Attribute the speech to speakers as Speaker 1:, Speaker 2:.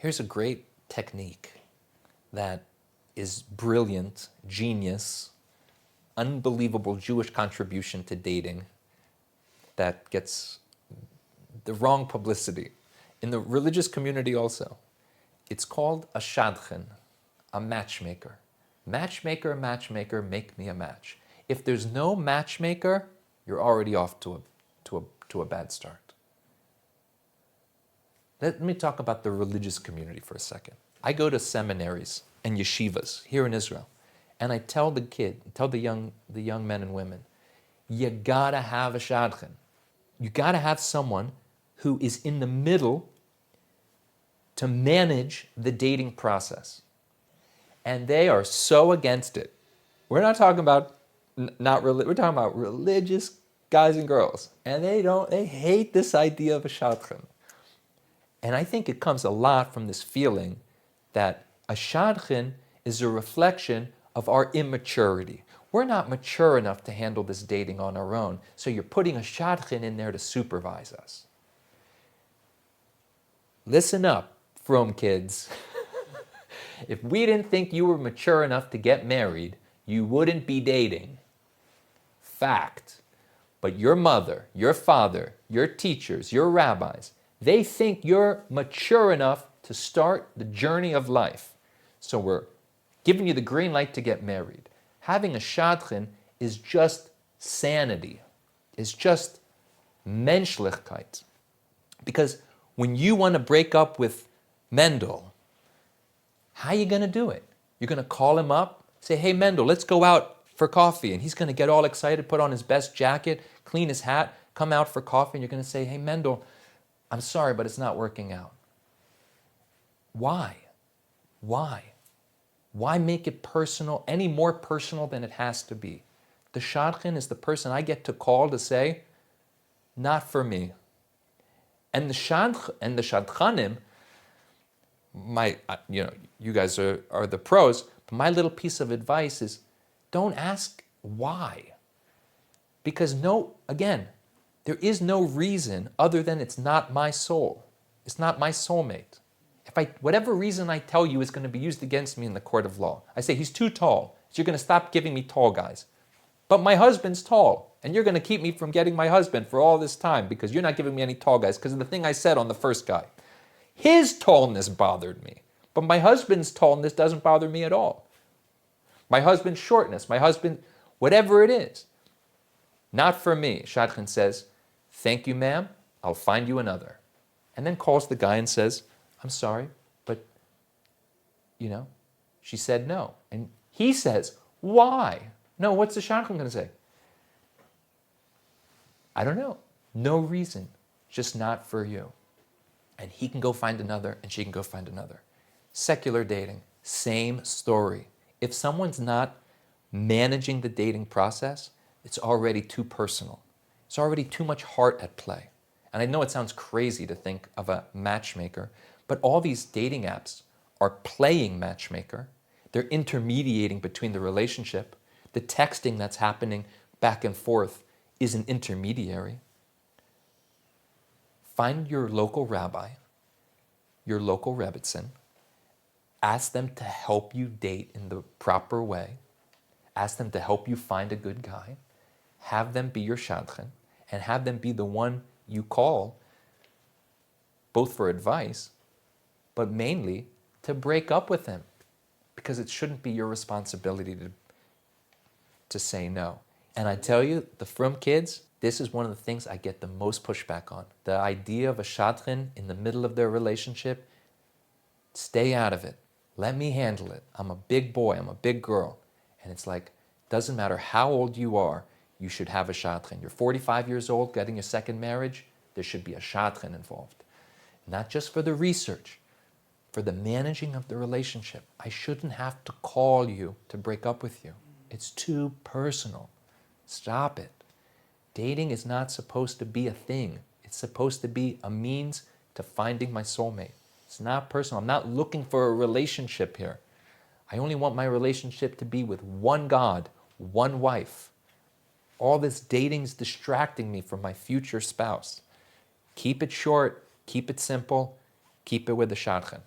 Speaker 1: Here's a great technique that is brilliant, genius, unbelievable Jewish contribution to dating that gets the wrong publicity. In the religious community also. It's called a shadchan, a matchmaker. Matchmaker, matchmaker, make me a match. If there's no matchmaker, you're already off to a bad start. Let me talk about the religious community for a second. I go to seminaries and yeshivas here in Israel, and I tell the young men and women, you gotta have a shadchan. You gotta have someone who is in the middle to manage the dating process. And they are so against it. We're not talking about we're talking about religious guys and girls. And they hate this idea of a shadchan. And I think it comes a lot from this feeling that a shadchan is a reflection of our immaturity. We're not mature enough to handle this dating on our own, so you're putting a shadchan in there to supervise us. Listen up, frum kids. If we didn't think you were mature enough to get married, you wouldn't be dating. Fact. But your mother, your father, your teachers, your rabbis, they think you're mature enough to start the journey of life. So we're giving you the green light to get married. Having a shadchan is just sanity. It's just menschlichkeit. Because when you want to break up with Mendel, how are you going to do it? You're going to call him up, say, hey, Mendel, let's go out for coffee. And he's going to get all excited, put on his best jacket, clean his hat, come out for coffee. And you're going to say, hey, Mendel, I'm sorry, but it's not working out. Why? Why? Why make it personal, any more personal than it has to be? The shadchan is the person I get to call to say, not for me. And the shadchanim, you guys are the pros, but my little piece of advice is don't ask why. Because there is no reason other than it's not my soul. It's not my soulmate. Whatever reason I tell you is going to be used against me in the court of law. I say, he's too tall, so you're going to stop giving me tall guys. But my husband's tall, and you're going to keep me from getting my husband for all this time because you're not giving me any tall guys because of the thing I said on the first guy. His tallness bothered me, but my husband's tallness doesn't bother me at all. My husband's shortness, whatever it is, not for me. Shadchan says, thank you, ma'am, I'll find you another. And then calls the guy and says, I'm sorry, but, she said no. And he says, why? No, what's the shadchan going to say? I don't know. No reason. Just not for you. And he can go find another, and she can go find another. Secular dating, same story. If someone's not managing the dating process, it's already too personal. It's already too much heart at play. And I know it sounds crazy to think of a matchmaker, but all these dating apps are playing matchmaker. They're intermediating between the relationship. The texting that's happening back and forth is an intermediary. Find your local rabbi, your local Rebbetzin. Ask them to help you date in the proper way. Ask them to help you find a good guy. Have them be your shadchan, and have them be the one you call, both for advice, but mainly to break up with him, because it shouldn't be your responsibility to say no. And I tell you, the frum kids, this is one of the things I get the most pushback on. The idea of a shadchan in the middle of their relationship, stay out of it. Let me handle it. I'm a big boy, I'm a big girl. And it's like, doesn't matter how old you are, you should have a shadchan. You're 45 years old, getting your second marriage, there should be a shadchan involved. Not just for the research, for the managing of the relationship. I shouldn't have to call you to break up with you. It's too personal. Stop it. Dating is not supposed to be a thing. It's supposed to be a means to finding my soulmate. It's not personal. I'm not looking for a relationship here. I only want my relationship to be with one God, one wife. All this dating is distracting me from my future spouse. Keep it short, keep it simple, keep it with the shadchan.